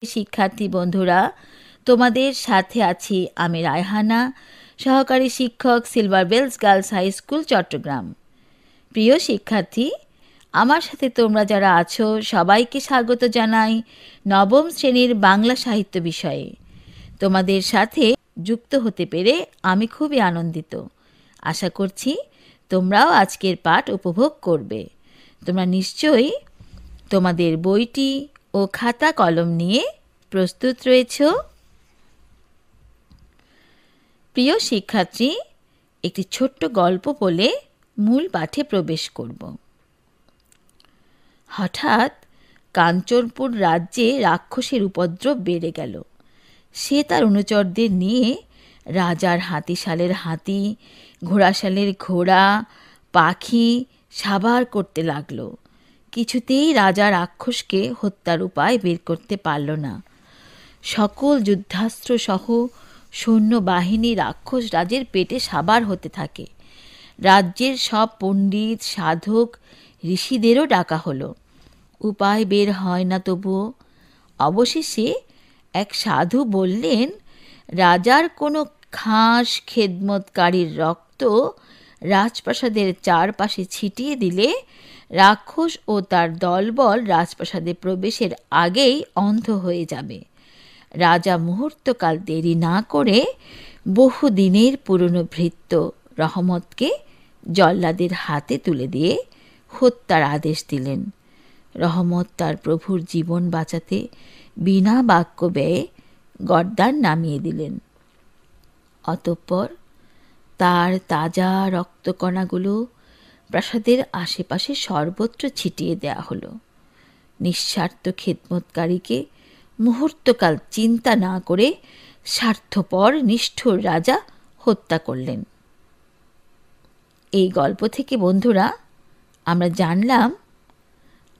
শিক্ষার্থী বন্ধুরা, তোমাদের সাথে আছি আমি রায়হানা, সহকারী শিক্ষক, Silver Bells Girls High School, Chittagong. প্রিয় শিক্ষার্থী, আমার সাথে তোমরা যারা আছো সবাইকে স্বাগত জানাই নবম শ্রেণীর বাংলা সাহিত্য বিষয়ে। তোমাদের সাথে যুক্ত হতে পেরে আমি খুবই আনন্দিত। আশা করছি তোমরাও আজকের পাঠ উপভোগ করবে। তোমরা নিশ্চয়ই তোমাদের বইটি ও খাতা কলম নিয়ে প্রস্তুত রয়েছ। প্রিয় শিক্ষার্থী, একটি ছোট্ট গল্প বলে মূল পাঠে প্রবেশ করব। হঠাৎ কাঞ্চনপুর রাজ্যে রাক্ষসের উপদ্রব বেড়ে গেল। সে তার অনুচরদের নিয়ে রাজার হাতিশালের হাতি, ঘোড়াশালের ঘোড়া, পাখি সাবার করতে লাগলো। কিছুতেই রাজা রাক্ষসকে হত্যার উপায় বের করতে পারল না। সকল যুদ্ধাস্ত্র সহ সৈন্যবাহিনী রাক্ষস রাজের পেটে সাবার হতে থাকে। রাজ্যের সব পণ্ডিত, সাধক, ঋষিদেরও ডাকা হলো। উপায় বের হয় না তবুও। অবশেষে এক সাধু বললেন, রাজার কোনো খাস খেদমতকারীর রক্ত রাজপ্রাসাদের চারপাশে ছিটিয়ে দিলে রাক্ষস ও তার দলবল রাজপ্রাসাদে প্রবেশের আগেই অন্ধ হয়ে যাবে। রাজা মুহূর্তকাল দেরি না করে বহুদিনের পুরনো ভৃত্য রহমতকে জল্লাদের হাতে তুলে দিয়ে হত্যার আদেশ দিলেন। রহমত তার প্রভুর জীবন বাঁচাতে বিনা বাক্য ব্যয়ে গর্দান নামিয়ে দিলেন। অতঃপর তার তাজা রক্তকণাগুলো প্রাসাদের আশেপাশে সর্বত্র ছিটিয়ে দেয়া হলো। নিঃস্বার্থ খেদমতকারীকে মুহূর্তকাল চিন্তা না করে স্বার্থপর নিষ্ঠুর রাজা হত্যা করলেন। এই গল্প থেকে বন্ধুরা আমরা জানলাম,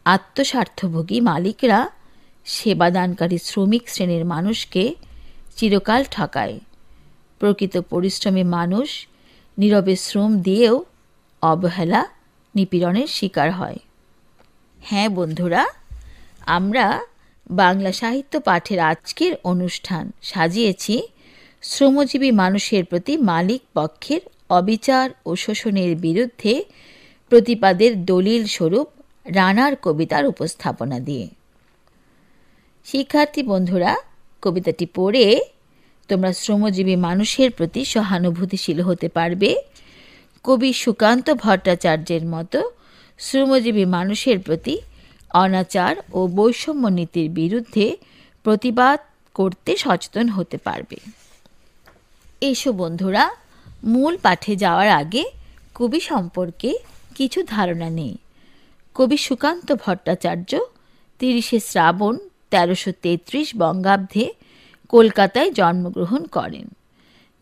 আত্মস্বার্থভোগী মালিকরা সেবাদানকারী শ্রমিক শ্রেণীর মানুষকে চিরকাল ঠকায়। প্রকৃত পরিশ্রমী মানুষ নীরবে শ্রম দিয়েও অবহেলা, নিপীড়নের শিকার হয়। হ্যাঁ বন্ধুরা, আমরা বাংলা সাহিত্য পাঠের আজকের অনুষ্ঠান সাজিয়েছি শ্রমজীবী মানুষের প্রতি মালিক পক্ষের অবিচার ও শোষণের বিরুদ্ধে প্রতিবাদের দলিল স্বরূপ রানার কবিতার উপস্থাপনা দিয়ে। শিক্ষার্থী বন্ধুরা, কবিতাটি পড়ে তোমরা শ্রমজীবী মানুষের প্রতি সহানুভূতিশীল হতে পারবে। কবি সুকান্ত ভট্টাচার্যের মতো শ্রমজীবী মানুষের প্রতি অনাচার ও বৈষম্য নীতির বিরুদ্ধে প্রতিবাদ করতে সচেতন হতে পারবে। এসো বন্ধুরা, মূল পাঠে যাওয়ার আগে কবি সম্পর্কে কিছু ধারণা নেই। কবি সুকান্ত ভট্টাচার্য 30শে শ্রাবণ 1333 বঙ্গাব্দে কলকাতায় জন্মগ্রহণ করেন।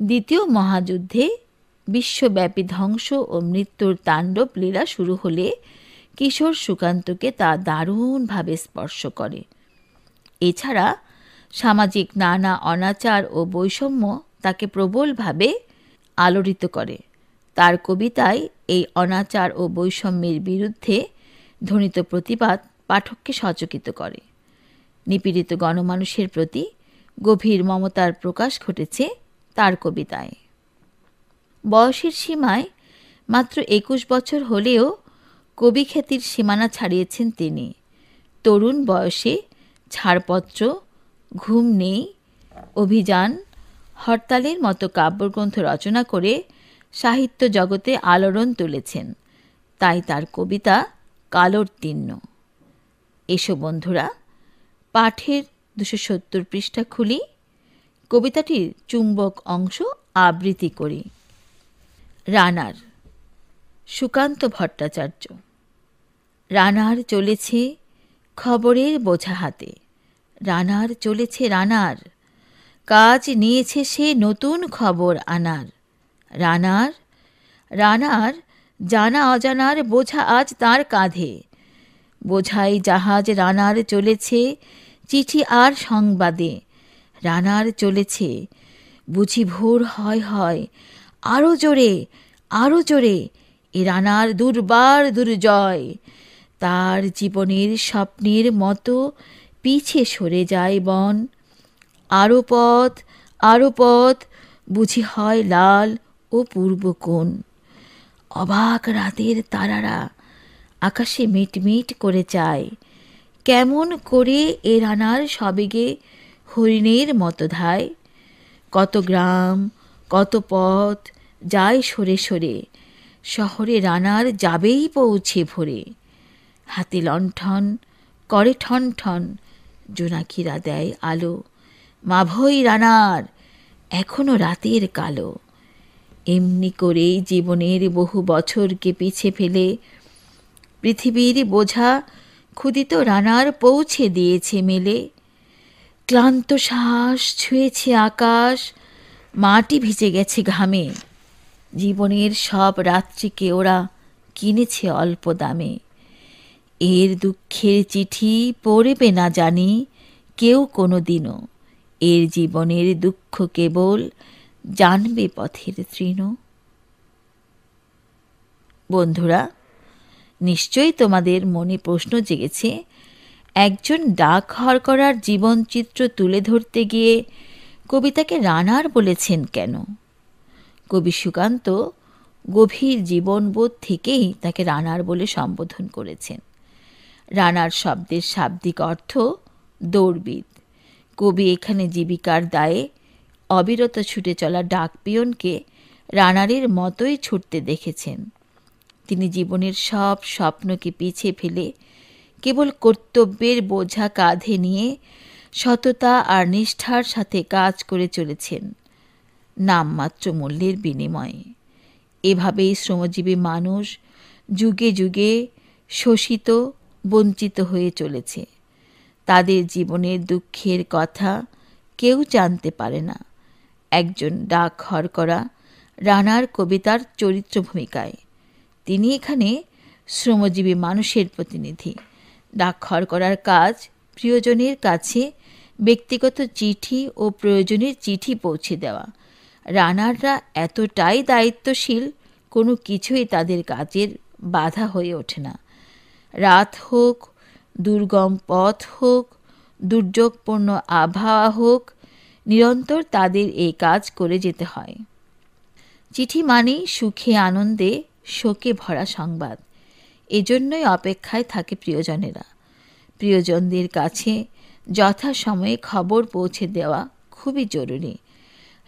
দ্বিতীয় মহাযুদ্ধে বিশ্বব্যাপী ধ্বংস ও মৃত্যুর তাণ্ডব লীলা শুরু হলে কিশোর সুকান্তকে তা দারুণভাবে স্পর্শ করে। এছাড়া সামাজিক নানা অনাচার ও বৈষম্য তাকে প্রবলভাবে আলোড়িত করে। তার কবিতায় এই অনাচার ও বৈষম্যের বিরুদ্ধে ধ্বনিত প্রতিবাদ পাঠককে সচকিত করে। নিপীড়িত গণমানুষের প্রতি গভীর মমতার প্রকাশ ঘটেছে তার কবিতায়। বয়সের সীমায় মাত্র 21 বছর হলেও কবি খ্যাতির সীমানা ছাড়িয়েছেন তিনি। তরুণ বয়সে ছাড়পত্র, ঘুম নেই, অভিযান, হরতালের মতো কাব্যগ্রন্থ রচনা করে সাহিত্য জগতে আলোড়ন তুলেছেন। তাই তার কবিতা কালোত্তীর্ণ। এসো বন্ধুরা, পাঠের 270 পৃষ্ঠা খুলি, কবিতাটির চুম্বক অংশ আবৃত্তি করি। রানার, সুকান্ত ভট্টাচার্য। রানার চলেছে খবরের বোঝা হাতে, রানার চলেছে রানার, কাজ নিয়েছে সে নতুন খবর আনার। রানার, রানার জানা অজানার বোঝা আজ তার কাঁধে, বোঝাই জাহাজ রানার চলেছে চিঠি আর সংবাদে। রানার চলেছে, বুঝি ভোর হয় হয়, আরো জোরে আরো জোরে, এ রানার দুর্বার দুর্জয়। তার জীবনের স্বপ্নের মতো পিছে সরে যায় বন। আরো পথ বুঝি হয় লাল ও পূর্ব কোণ। অবাক রাতের তারারা আকাশে মিটমিট করে চায়, কেমন করে এ রানার সবেগে হরিণের মতো ধায়। কত গ্রাম, কত পথ যায় সরে সরে, শহরে রানার যাবেই পৌঁছে ভোরে। হাতে লণ্ঠন করে ঠন ঠন, জোনাকিরা দেয় আলো। মাভই রানার এখনো রাতের কালো। এমনি করেই জীবনের বহু বছরকে পিছে ফেলে পৃথিবীর বোঝা ক্ষুদিত রানার পৌঁছে দিয়েছে মেলে। ক্লান্ত শ্বাস ছুঁয়েছে আকাশ, মাটি ভিজে গেছে ঘামে। জীবনের সব রাত্রিকে ওরা কিনেছে অল্প দামে। এর দুঃখের চিঠি পড়বে না জানি কেউ কোনো দিনও। এর জীবনের দুঃখ কেবল জানবে পথের তৃণ। বন্ধুরা, নিশ্চয়ই তোমাদের মনে প্রশ্ন জেগেছে, একজন ডাক হরকরার জীবনচিত্র তুলে ধরতে গিয়ে কবিতাকে রানার বলেছেন কেন? কবি সুকান্ত গভীর জীবনবোধ থেকেই তাকে রানার বলে সম্বোধন করেছেন। রানার শব্দের শাব্দিক অর্থ দৌড়বিদ। কবি এখানে জীবিকার দায়ে অবিরত ছুটে চলা ডাকপিয়নকে রানারের মতোই ছুটতে দেখেছেন। তিনি জীবনের সব স্বপ্নকে পিছে ফেলে কেবল কর্তব্যের বোঝা কাঁধে নিয়ে সততা আর নিষ্ঠার সাথে কাজ করে চলেছেন, নামমাত্র মূল্যের বিনিময়ে। এভাবেই শ্রমজীবী মানুষ যুগে যুগে শোষিত, বঞ্চিত হয়ে চলেছে। তাদের জীবনের দুঃখের কথা কেউ জানতে পারে না। একজন ডাক হরকরা রানার কবিতার চরিত্র ভূমিকায়। তিনি এখানে শ্রমজীবী মানুষের প্রতিনিধি। ডাক হরকরার কাজ প্রিয়জনের কাছে ব্যক্তিগত চিঠি ও প্রয়োজনের চিঠি পৌঁছে দেওয়া। রানাররা এতটাই দায়িত্বশীল, কোনো কিছুই তাদের কাজের বাধা হয়ে ওঠে না। রাত হোক, দুর্গম পথ হোক, দুর্যোগপূর্ণ আবহাওয়া হোক, নিরন্তর তাদের এই কাজ করে যেতে হয়। চিঠি মানেই সুখে আনন্দে শোকে ভরা সংবাদ। এজন্যই অপেক্ষায় থাকে প্রিয়জনেরা। প্রিয়জনদের কাছে যথাসময়ে খবর পৌঁছে দেওয়া খুবই জরুরি।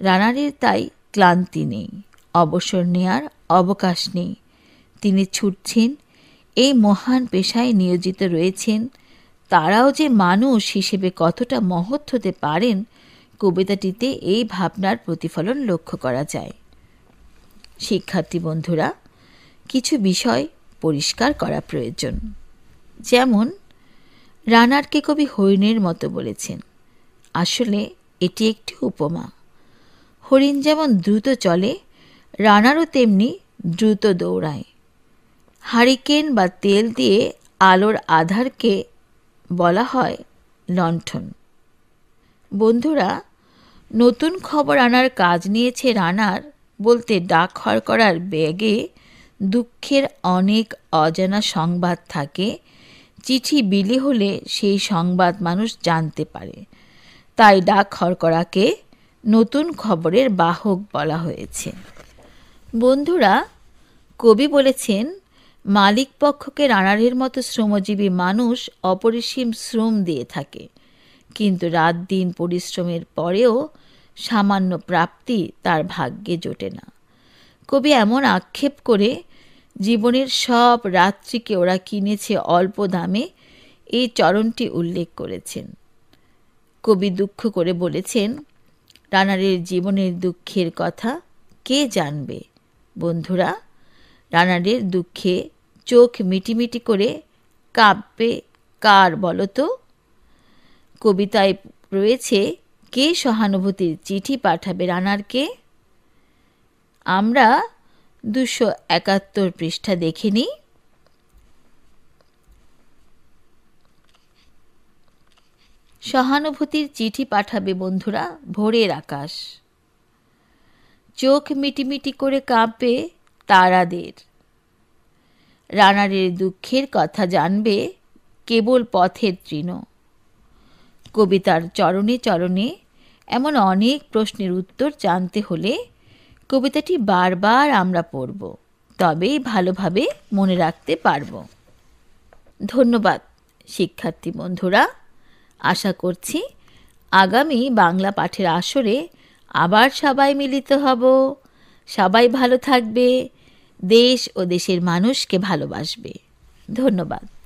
রানারের তাই ক্লান্তি নেই, অবসর নেয়ার অবকাশ নেই। তিনি ছুটছেন, এই মহান পেশায় নিয়োজিত রয়েছেন। তারাও যে মানুষ হিসেবে কতটা মহৎ হতে পারেন, কবিতাটিতে এই ভাবনার প্রতিফলন লক্ষ্য করা যায়। শিক্ষার্থী বন্ধুরা, কিছু বিষয় পরিষ্কার করা প্রয়োজন। যেমন, রানারকে কবি হরিণের মতো বলেছেন। আসলে এটি একটি উপমা। হরিণ যেমন দ্রুত চলে, রানারও তেমনি দ্রুত দৌড়ায়। হারিকেন বা তেল দিয়ে আলোর আধারকে বলা হয় লণ্ঠন। বন্ধুরা, নতুন খবর আনার কাজ নিয়েছে রানার বলতে ডাক হরকরার ব্যাগে দুঃখের অনেক অজানা সংবাদ থাকে। চিঠি বিলি হলে সেই সংবাদ মানুষ জানতে পারে। তাই ডাক হরকরাকে নতুন খবরের বাহক বলা হয়েছে। বন্ধুরা, কবি বলেছেন, মালিক পক্ষকে রানারের মতো শ্রমজীবী মানুষ অপরিসীম শ্রম দিয়ে থাকে, কিন্তু রাত দিন পরিশ্রমের পরেও সামান্য প্রাপ্তি তার ভাগ্যে জোটে না। কবি এমন আক্ষেপ করে জীবনের সব রাত্রিকে ওরা কিনেছে অল্প দামে, এই চরণটি উল্লেখ করেছেন। কবি দুঃখ করে বলেছেন, রানারের জীবনের দুঃখের কথা কে জানবে? বন্ধুরা, রানারের দুঃখে চোখ মিটিমিটি করে কাঁপবে কার বলো তো? কবিতায় রয়েছে, কে সহানুভূতির চিঠি পাঠাবে রানারকে? আমরা 271 পৃষ্ঠা দেখে নিই। সহানুভূতির চিঠি পাঠাবে বন্ধুরা ভোরের আকাশ। চোখ মিটিমিটি করে কাঁপবে তারাদের। রানারের দুঃখের কথা জানবে কেবল পথের তৃণ। কবিতার চরণে চরণে এমন অনেক প্রশ্নের উত্তর জানতে হলে কবিতাটি বারবার আমরা পড়ব, তবেই ভালোভাবে মনে রাখতে পারব। ধন্যবাদ শিক্ষার্থী বন্ধুরা। আশা করছি আগামী বাংলা পাঠের আসরে আবার সবাই মিলিত হব। সবাই ভালো থাকবে, দেশ ও দেশের মানুষকে ভালোবাসবে। ধন্যবাদ।